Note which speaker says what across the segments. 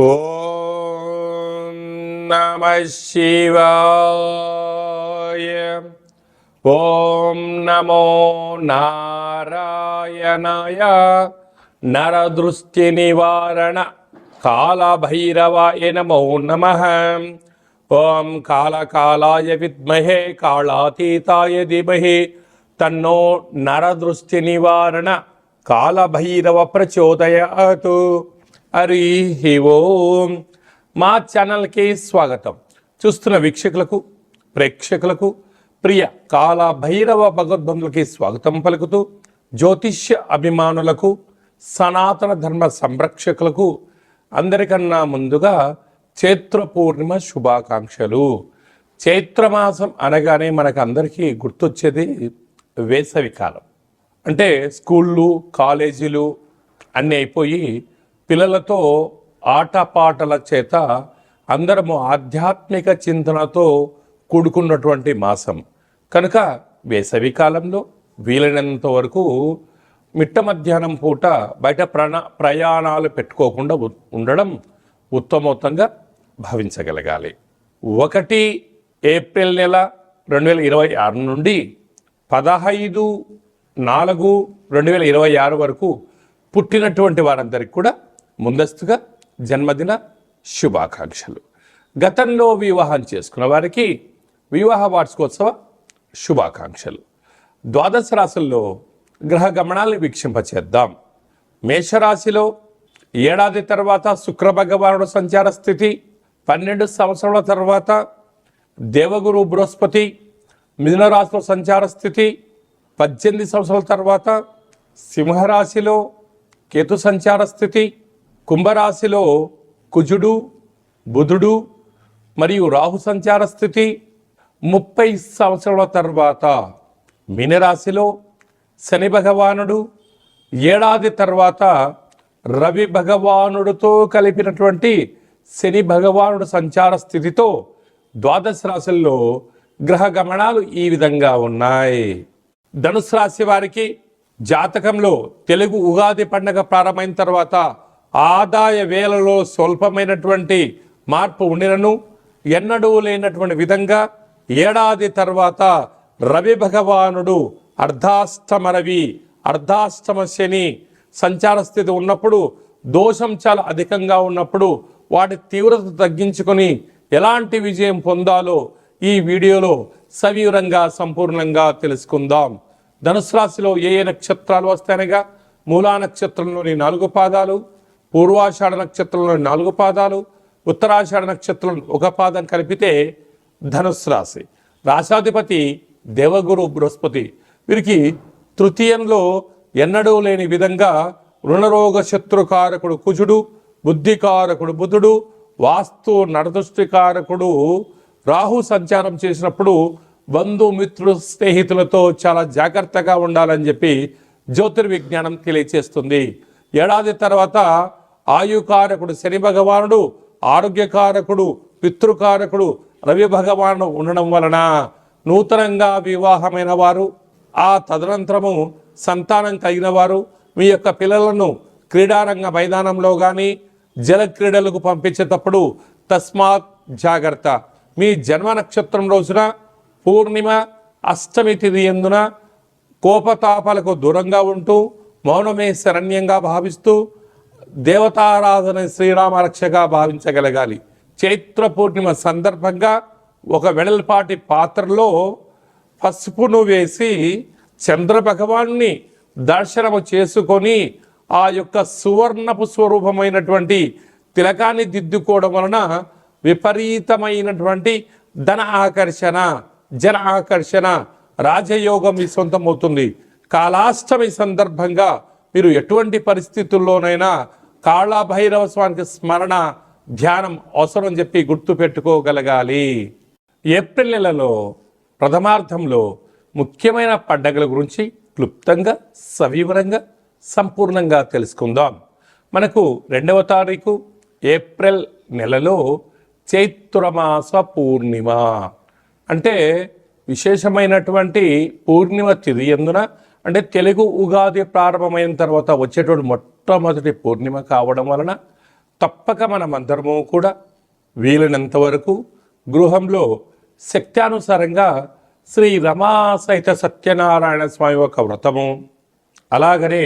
Speaker 1: ఓం నమః శివాయ. ఓం నమో నారాయణాయ. నరదృష్టి నివారణ కాళభైరవాయ నమో నమః. ఓం కాళకాలాయ విద్మహే కాళాతీతాయ ధీమహి తన్నో నరదృష్టి నివారణ కాళభైరవ ప్రచోదయాతు. హరి ఓం. మా ఛానల్కి స్వాగతం. చూస్తున్న వీక్షకులకు, ప్రేక్షకులకు, ప్రియ కాళభైరవ భగవద్బంధులకి స్వాగతం పలుకుతూ, జ్యోతిష్య అభిమానులకు, సనాతన ధర్మ సంరక్షకులకు అందరికన్నా ముందుగా చైత్ర పూర్ణిమ శుభాకాంక్షలు. చైత్రమాసం అనగానే మనకు అందరికీ గుర్తొచ్చేది వేసవికాలం. అంటే స్కూళ్ళు, కాలేజీలు అన్నీ అయిపోయి పిల్లలతో ఆటపాటల చేత అందరము ఆధ్యాత్మిక చింతనతో కూడుకున్నటువంటి మాసం కనుక వేసవి కాలంలో వీలైనంత వరకు మిట్ట మధ్యాహ్నం పూట బయట ప్రయాణాలు పెట్టుకోకుండా ఉండడం ఉత్తమోత్తంగా భావించగలగాలి. 1 ఏప్రిల్ నెల 2026 నుండి 15/4/2026 వరకు పుట్టినటువంటి వారందరికీ కూడా ముందస్తుగా జన్మదిన శుభాకాంక్షలు. గతంలో వివాహం చేసుకున్న వారికి వివాహ వార్షికోత్సవ శుభాకాంక్షలు. ద్వాదశ రాశుల్లో గ్రహ గమనాలను వీక్షింపచేద్దాం. మేషరాశిలో ఏడాది తర్వాత శుక్ర భగవానుడు సంచార స్థితి, 12 సంవత్సరాల తర్వాత దేవగురు బృహస్పతి మిథున రాశిలో సంచార స్థితి, 18 సంవత్సరాల తర్వాత సింహరాశిలో కేతు సంచార స్థితి, కుంభరాశిలో కుజుడు, బుధుడు మరియు రాహు సంచార స్థితి, 30 సంవత్సరాల తర్వాత మీనరాశిలో శని భగవానుడు, ఏడాది తర్వాత రవి భగవానుడితో కలిపినటువంటి శని భగవానుడు సంచార స్థితితో ద్వాదశ రాశుల్లో గ్రహ గమనాలు ఈ విధంగా ఉన్నాయి. ధనుసు రాశి వారికి జాతకంలో తెలుగు ఉగాది పండుగ ప్రారంభమైన తర్వాత ఆదాయ వేలలో స్వల్పమైనటువంటి మార్పు ఉండినను ఎన్నడూ లేనటువంటి విధంగా ఏడాది తర్వాత రవి భగవానుడు అర్ధాష్టమ రవి, అర్ధాష్టమ శని సంచార స్థితి ఉన్నప్పుడు, దోషం చాలా అధికంగా ఉన్నప్పుడు వాటి తీవ్రత తగ్గించుకొని ఎలాంటి విజయం పొందాలో ఈ వీడియోలో సవివరంగా సంపూర్ణంగా తెలుసుకుందాం. ధనుసు రాశిలో ఏ నక్షత్రాలు వస్తాయనగా మూలా నక్షత్రంలోని 4 పాదాలు, పూర్వాషాఢ నక్షత్రంలోని 4 పాదాలు, ఉత్తరాషాఢ నక్షత్రం 1 పాదం కలిపితే ధనుసు రాశి. రాశాధిపతి దేవగురు బృహస్పతి. వీరికి తృతీయంలో ఎన్నడూ లేని విధంగా రుణరోగ శత్రుకారకుడు కుజుడు, బుద్ధికారకుడు బుధుడు, వాస్తు నరదృష్టికారకుడు రాహు సంచారం చేసినప్పుడు బంధుమిత్రులు, స్నేహితులతో చాలా జాగ్రత్తగా ఉండాలని చెప్పి జ్యోతిర్విజ్ఞానం తెలియచేస్తుంది. ఏడాది తర్వాత ఆయుకారకుడు శని భగవానుడు, ఆరోగ్యకారకుడు, పితృకారకుడు రవి భగవానుడు ఉండడం వలన నూతనంగా వివాహమైన వారు, ఆ తదనంతరము సంతానం కలిగిన వారు మీ యొక్క పిల్లలను క్రీడారంగ మైదానంలో కానీ జల క్రీడలకు పంపించేటప్పుడు తస్మాత్ జాగ్రత్త. మీ జన్మ నక్షత్రం రోజున పూర్ణిమ, అష్టమి తిథి యందున కోపతాపాలకు దూరంగా ఉంటూ మౌనమే శరణ్యంగా భావిస్తూ దేవతారాధన శ్రీరామ రక్షగా భావించగలగాలి. చైత్ర పూర్ణిమ సందర్భంగా ఒక వెడల్పాటి పాత్రలో పసుపును వేసి చంద్ర భగవాన్ని దర్శనము చేసుకొని ఆ యొక్క సువర్ణపు స్వరూపమైనటువంటి తిలకాన్ని దిద్దుకోవడం వలన విపరీతమైనటువంటి ధన ఆకర్షణ, జన ఆకర్షణ, రాజయోగం మీ సొంతమవుతుంది. కాళాష్టమి సందర్భంగా మీరు ఎటువంటి పరిస్థితుల్లోనైనా కాళభైరవ స్వామికి స్మరణ, ధ్యానం అవసరం చెప్పి గుర్తు పెట్టుకోగలగాలి. ఏప్రిల్ నెలలో ప్రథమార్థంలో ముఖ్యమైన పండగల గురించి క్లుప్తంగా, సవివరంగా, సంపూర్ణంగా తెలుసుకుందాం. మనకు 2వ తారీఖు ఏప్రిల్ నెలలో చైత్రమాస పూర్ణిమ అంటే విశేషమైనటువంటి పూర్ణిమ తిథి యందున, అంటే తెలుగు ఉగాది ప్రారంభమైన తర్వాత వచ్చేటువంటి మొట్టమొదటి పూర్ణిమ కావడం వలన తప్పక మనమందరము కూడా వీలైనంత వరకు గృహంలో శక్త్యానుసారంగా శ్రీ రమా సహిత సత్యనారాయణ స్వామి యొక్క వ్రతము, అలాగనే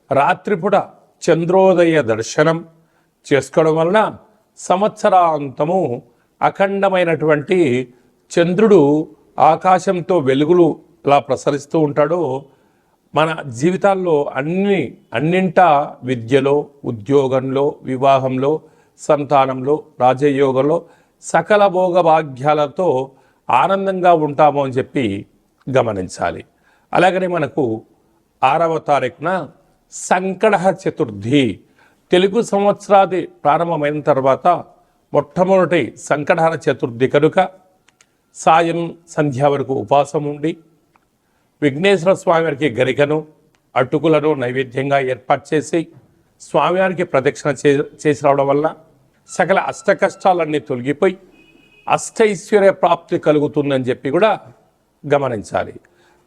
Speaker 1: రాత్రిపూట చంద్రోదయ దర్శనం చేసుకోవడం వలన సంవత్సరాంతము అఖండమైనటువంటి చంద్రుడు ఆకాశంతో వెలుగులు ఎలా ప్రసరిస్తూ ఉంటాడో మన జీవితాల్లో అన్నింటా విద్యలో, ఉద్యోగంలో, వివాహంలో, సంతానంలో, రాజయోగంలో సకల భోగ భాగ్యాలతో ఆనందంగా ఉంటాము అని చెప్పి గమనించాలి. అలాగనే మనకు 6వ తారీఖున సంకటహ చతుర్థి, తెలుగు సంవత్సరాది ప్రారంభమైన తర్వాత మొట్టమొదటి సంకటహర చతుర్థి కనుక సాయం సంధ్య వరకు ఉపవాసం ఉండి విఘ్నేశ్వర స్వామివారికి గరికను, అటుకులను నైవేద్యంగా ఏర్పాటు చేసి స్వామివారికి ప్రదక్షిణ చేసి రావడం వల్ల సకల అష్ట కష్టాలన్నీ తొలగిపోయి అష్టైశ్వర్య ప్రాప్తి కలుగుతుందని చెప్పి కూడా గమనించాలి.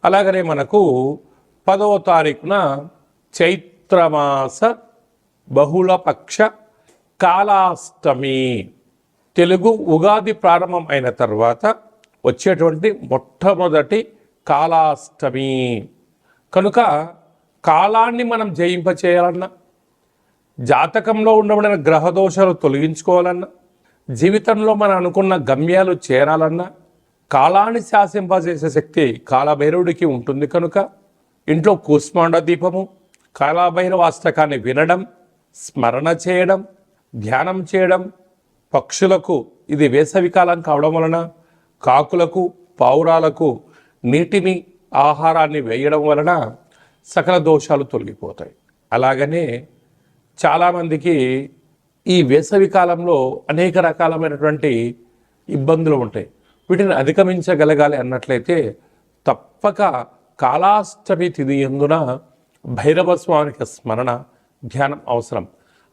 Speaker 1: అలాగనే మనకు 10వ తారీఖున చైత్రమాస బహుళపక్ష కాళాష్టమి, తెలుగు ఉగాది ప్రారంభం అయిన తర్వాత వచ్చేటువంటి మొట్టమొదటి కాళాష్టమి కనుక కాలాన్ని మనం జయింపచేయాలన్నా, జాతకంలో ఉండబడిన గ్రహదోషాలు తొలగించుకోవాలన్నా, జీవితంలో మనం అనుకున్న గమ్యాలు చేరాలన్నా కాలాన్ని శాసింపజేసే శక్తి కాలభైరవుడికి ఉంటుంది. కనుక ఇంట్లో కూష్మాండ దీపము, కాలభైరవ అష్టకాన్ని వినడం, స్మరణ చేయడం, ధ్యానం చేయడం, పక్షులకు ఇది వేసవికాలం కావడం వలన కాకులకు, పావురాలకు నీటిని, ఆహారాన్ని వేయడం వలన సకల దోషాలు తొలగిపోతాయి. అలాగనే చాలామందికి ఈ వేసవి కాలంలో అనేక రకాలమైనటువంటి ఇబ్బందులు ఉంటాయి. వీటిని అధిగమించగలగాలి అన్నట్లయితే తప్పక కాళాష్టమి తిథి యందున భైరవ స్వామికి స్మరణ, ధ్యానం అవసరం.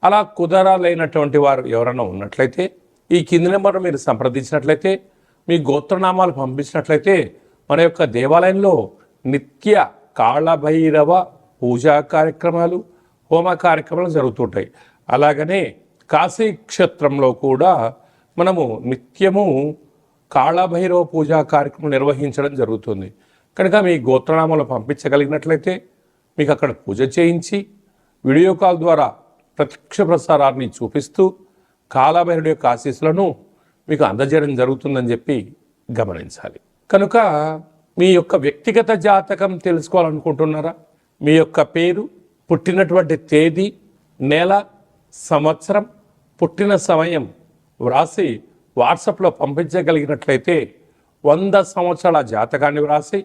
Speaker 1: అలా కుదరలేనటువంటి వారు ఎవరైనా ఉన్నట్లయితే ఈ కింది నెంబర్ మీరు సంప్రదించినట్లయితే, మీ గోత్రనామాలు పంపించినట్లయితే మన యొక్క దేవాలయంలో నిత్య కాళభైరవ పూజా కార్యక్రమాలు, హోమ కార్యక్రమాలు జరుగుతుంటాయి. అలాగనే కాశీ క్షేత్రంలో కూడా మనము నిత్యము కాళభైరవ పూజా కార్యక్రమం నిర్వహించడం జరుగుతుంది. కనుక మీ గోత్రనామాలు పంపించగలిగినట్లయితే మీకు అక్కడ పూజ చేయించి వీడియో కాల్ ద్వారా ప్రత్యక్ష ప్రసారాన్ని చూపిస్తూ కాళభైరవుడి యొక్క ఆశీస్సులను మీకు అందజేయడం జరుగుతుందని చెప్పి గమనించాలి. కనుక మీ యొక్క వ్యక్తిగత జాతకం తెలుసుకోవాలనుకుంటున్నారా? మీ యొక్క పేరు, పుట్టినటువంటి తేదీ, నెల, సంవత్సరం, పుట్టిన సమయం వ్రాసి వాట్సాప్లో పంపించగలిగినట్లయితే 100 సంవత్సరాల జాతకాన్ని వ్రాసి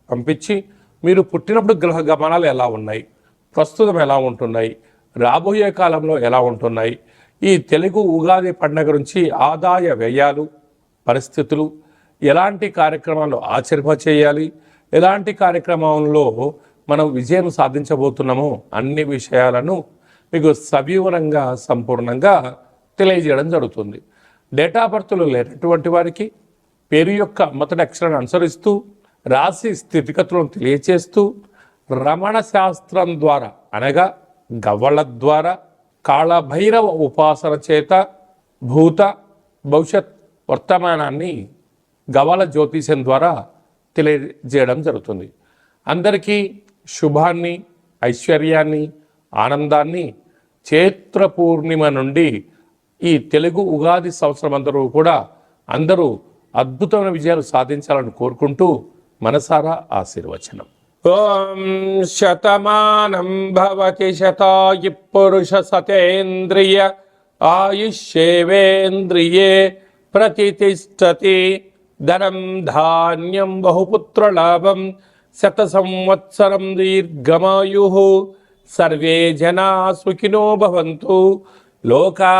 Speaker 1: పంపించి మీరు పుట్టినప్పుడు గ్రహ గమనాలు ఎలా ఉన్నాయి, ప్రస్తుతం ఎలా ఉంటున్నాయి, రాబోయే కాలంలో ఎలా ఉంటున్నాయి, ఈ తెలుగు ఉగాది పండుగ నుంచి ఆదాయ వ్యయాలు, పరిస్థితులు, ఎలాంటి కార్యక్రమాలు ఆచరింపచేయాలి, ఎలాంటి కార్యక్రమంలో మనం విజయం సాధించబోతున్నామో అన్ని విషయాలను మీకు సవివరంగా సంపూర్ణంగా తెలియజేయడం జరుగుతుంది. డేటా బర్త్లు లేనటువంటి వారికి పేరు యొక్క మొదటి అక్షరాన్ని అనుసరిస్తూ రాశి స్థితిగతులను తెలియచేస్తూ రమణ శాస్త్రం ద్వారా అనగా గవ్వల ద్వారా కాళభైరవ ఉపాసన చేత భూత భవిష్యత్ వర్తమానాన్ని గవ్వల జ్యోతిష్యం ద్వారా తెలియజేయడం జరుగుతుంది. అందరికీ శుభాన్ని, ఐశ్వర్యాన్ని, ఆనందాన్ని చైత్ర పూర్ణిమ నుండి ఈ తెలుగు ఉగాది సంవత్సరం అందరూ అద్భుతమైన విజయాలు సాధించాలని కోరుకుంటూ మనసారా ఆశీర్వచనం. ఓం శతమానం భవతి శతాయు పురుష సతేంద్రియ ఆయుష్యేవేంద్రియే ప్రతిష్టతి ధనం ధాన్యం బహుపుత్రలాభం శత సంవత్సరం దీర్ఘమాయు సర్వే జనా సుఖినో భవంతు లోకా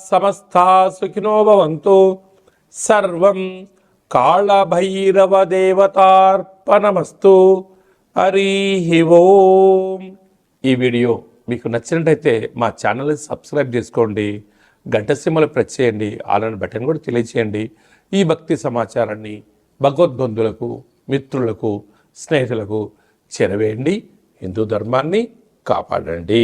Speaker 1: సమస్తా సుఖినో భవంతు సర్వం కాళభైరవ దేవతార్పణమస్తు. హరి ఓం. ఈ వీడియో మీకు నచ్చినట్టయితే మా ఛానల్ని సబ్స్క్రైబ్ చేసుకోండి, గంట సింబల్ ప్రెస్ చేయండి, ఆల్ బటన్ కూడా తెలియచేయండి. ఈ భక్తి సమాచారాన్ని భగవద్బంధులకు, మిత్రులకు, స్నేహితులకు చేరవేయండి. హిందూ ధర్మాన్ని కాపాడండి.